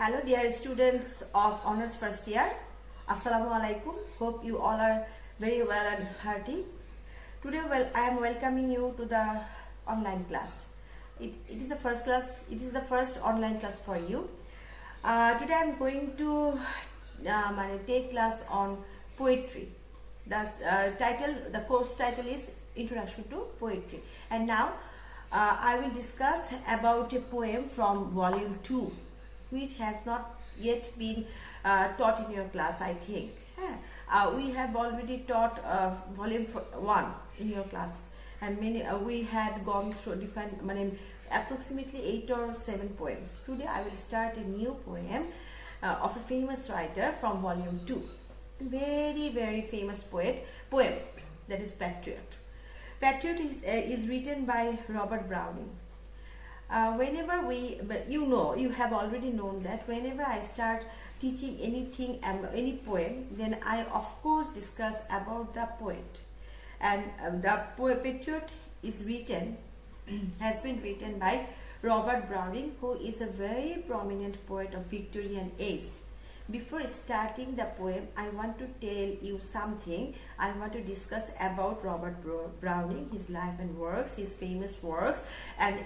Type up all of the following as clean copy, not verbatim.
Hello dear students of honors first year. Assalamu alaikum. Hope you all are very well and hearty. Today I am welcoming you to the online class. It is the first class. It is the first online class for you. Today I am going to take class on poetry. The course title is Introduction to Poetry. And now I will discuss about a poem from volume 2, which has not yet been taught in your class, I think. We have already taught volume 1 in your class, and we had gone through different, approximately 8 or 7 poems. Today I will start a new poem of a famous writer from volume 2. Very famous poem, that is Patriot. Patriot is written by Robert Browning. You have already known that whenever I start teaching anything, any poem, then I of course discuss about the poet. And the Patriot is written, has been written by Robert Browning, who is a very prominent poet of Victorian age. Before starting the poem, I want to tell you something. I want to discuss about Robert Browning, his life and works, his famous works, and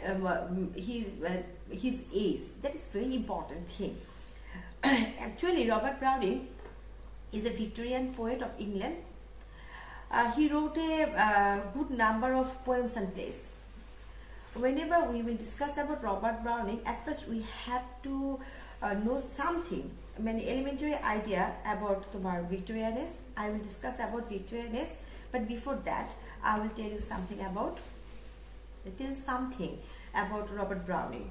his age. That is very important thing. Actually, Robert Browning is a Victorian poet of England. He wrote a good number of poems and plays. Whenever we will discuss about Robert Browning, at first we have to know something, elementary idea about Victorian age. I will discuss about Victorian age, but before that I will tell you something about Robert Browning.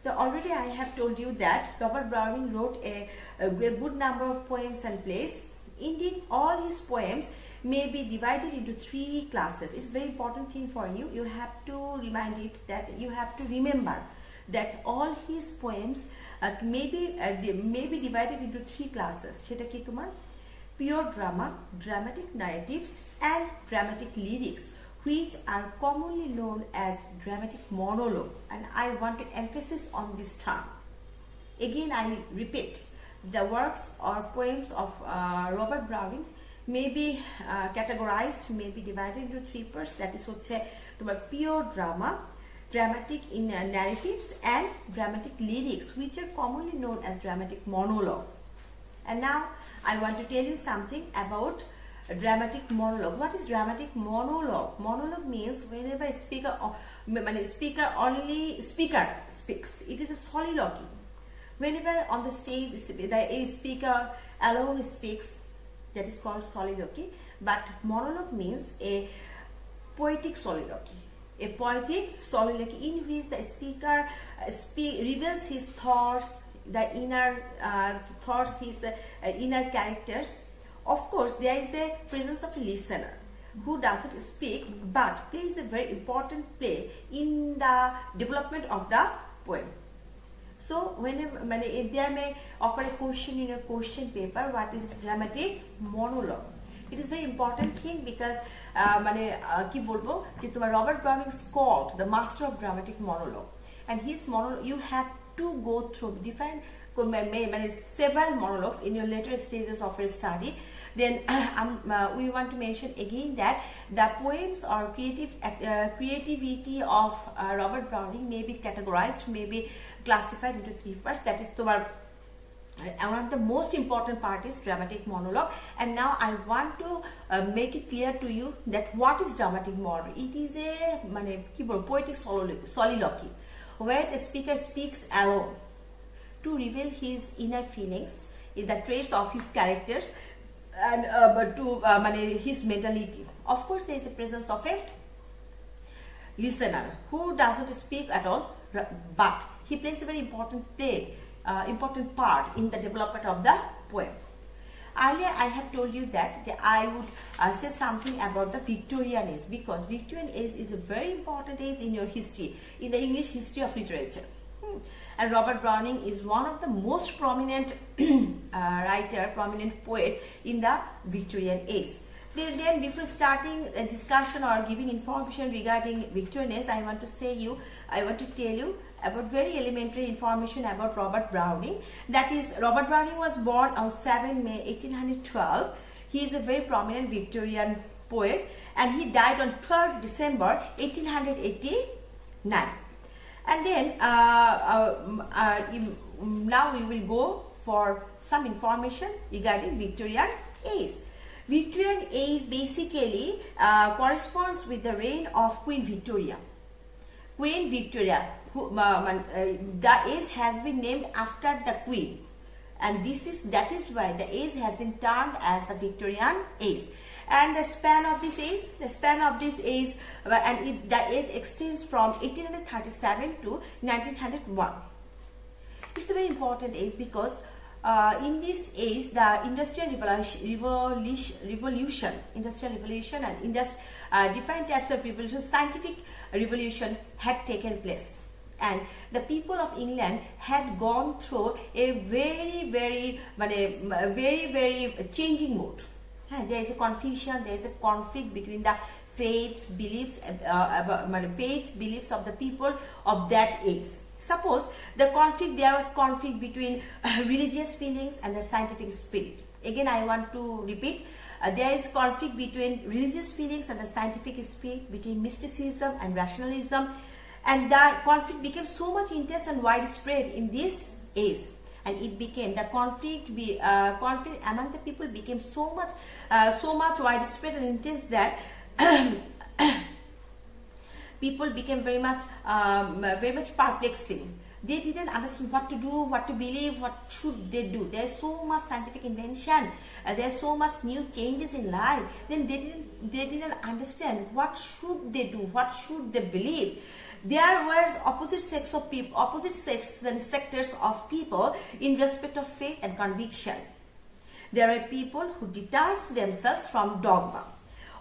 Already I have told you that Robert Browning wrote a good number of poems and plays. Indeed, all his poems may be divided into 3 classes. It's a very important thing for you. You have to remind it that you have to remember that all his poems may be divided into 3 classes. Seta ki tomar pure drama, dramatic narratives, and dramatic lyrics, which are commonly known as dramatic monologue. And I want to emphasize on this term. Again, I repeat, the works or poems of Robert Browning may be categorized, may be divided into 3 parts. That is what say pure drama, dramatic in narratives, and dramatic lyrics, which are commonly known as dramatic monologue. And now I want to tell you something about dramatic monologue. What is dramatic monologue? Monologue means whenever a speaker speaks. It is a soliloquy. Whenever on the stage a speaker alone speaks, that is called soliloquy. But monologue means a poetic soliloquy. A poetic soliloquy in which the speaker reveals his thoughts, the inner thoughts, his inner characters. Of course, there is a presence of a listener who doesn't speak but plays a very important play in the development of the poem. So, if there may occur a question in a question paper, what is dramatic monologue? It is very important thing because Robert Browning is called the master of dramatic monologue, and his monologue you have to go through different several monologues in your later stages of your study. Then we want to mention again that the poems or creativity of Robert Browning may be categorized, may be classified into 3 parts. That is one of the most important part is dramatic monologue. And now I want to make it clear to you that what is dramatic monologue. It is a poetic soliloquy where the speaker speaks alone to reveal his inner feelings, the traits of his characters, and his mentality. Of course, there is a presence of a listener who doesn't speak at all, but he plays a very important part in the development of the poem. Earlier, I have told you that I would say something about the Victorian age, because Victorian age is a very important age in your history, in the English history of literature. And Robert Browning is one of the most prominent prominent poet in the Victorian age. Then before starting a discussion or giving information regarding Victorian age, I want to tell you about very elementary information about Robert Browning. That is, Robert Browning was born on 7 May 1812. He is a very prominent Victorian poet, and he died on 12 December 1889. And then now we will go for some information regarding Victorian age. Victorian age basically corresponds with the reign of Queen Victoria. Queen Victoria, the age has been named after the Queen, and that is why the age has been termed as the Victorian age. And the span of this age, the age extends from 1837 to 1901. It's a very important age because in this age, the industrial revolution and different types of revolution, scientific revolution had taken place, and the people of England had gone through a very changing mode. There is a confusion, there is a conflict between the faiths, beliefs of the people of that age. Suppose there was conflict between religious feelings and the scientific spirit. Again, I want to repeat, there is conflict between religious feelings and the scientific spirit, between mysticism and rationalism, and the conflict became so much intense and widespread in this age. And it became the conflict among the people became so much widespread and intense that people became very much perplexing. They didn't understand what to do, what to believe, what should they do. There's so much scientific invention, there's so much new changes in life. Then they didn't understand what should they do, what should they believe. There were opposite sects and sectors of people in respect of faith and conviction. There were people who detached themselves from dogma.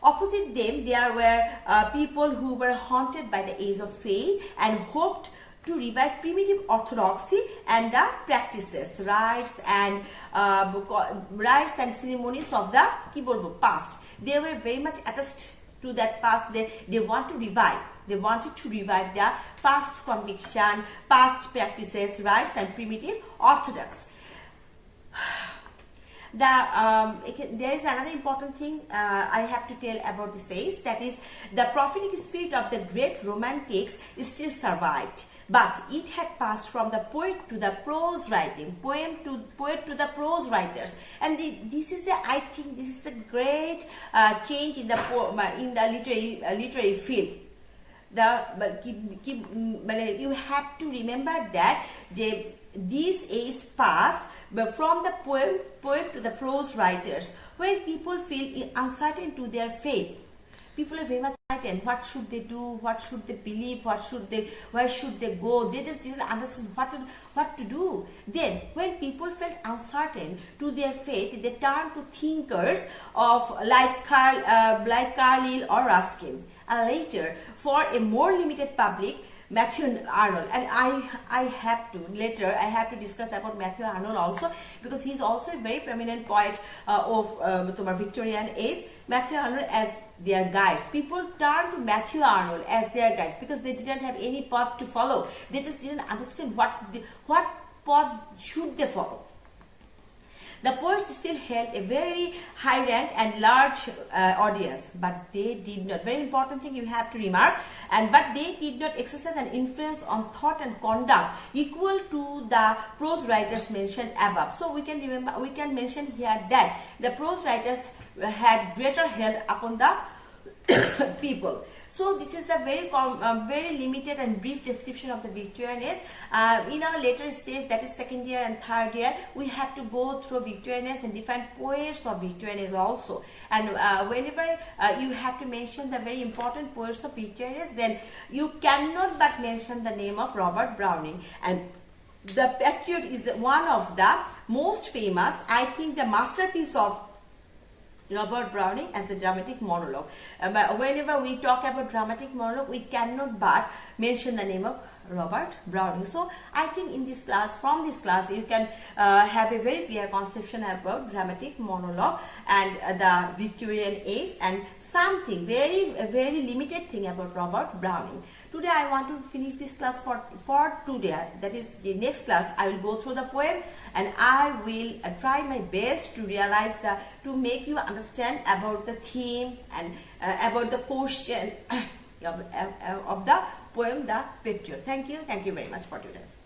Opposite them, there were people who were haunted by the age of faith and hoped to revive primitive orthodoxy and the practices, rites and ceremonies of the past. They were very much attached to that past. They want to revive. They wanted to revive their past conviction, past practices, rites and primitive orthodox. There is another important thing I have to tell about this age, that is the prophetic spirit of the great romantics still survived, but it had passed from the poet to the prose writing, poet to the prose writers, and I think this is a great change in the literary field. You have to remember that this age passed from the poet to the prose writers. When people feel uncertain to their faith, people are very much uncertain. What should they do? What should they believe? Where should they go? They just didn't understand what to do. Then, when people felt uncertain to their faith, they turned to thinkers like Carlyle or Ruskin. And later, for a more limited public, Matthew Arnold. And I have to discuss about Matthew Arnold also, because he is also a very prominent poet of Victorian age. Matthew Arnold as their guides. People turned to Matthew Arnold as their guides because they didn't have any path to follow. They just didn't understand what path should they follow. The poets still held a very high rank and large audience, but they did not, very important thing you have to remark, but they did not exercise an influence on thought and conduct equal to the prose writers mentioned above. So we can mention here that the prose writers had greater hold upon the people. So this is a very limited and brief description of the Victorian age. In our later stage, that is second year and third year, we have to go through Victorian age and different poets of Victorian age also. And whenever you have to mention the very important poets of Victorian age, then you cannot but mention the name of Robert Browning. And The Patriot is one of the most famous, I think, the masterpiece of Robert Browning as a dramatic monologue. Whenever we talk about dramatic monologue, we cannot but mention the name of Robert Browning. So I think in this class, from this class, you can have a very clear conception about dramatic monologue and the Victorian age, and something very limited thing about Robert Browning. Today I want to finish this class for today. That is the next class. I will go through the poem and I will try my best to realize to make you understand about the theme and about the question of the poem, The Patriot. Thank you very much for today.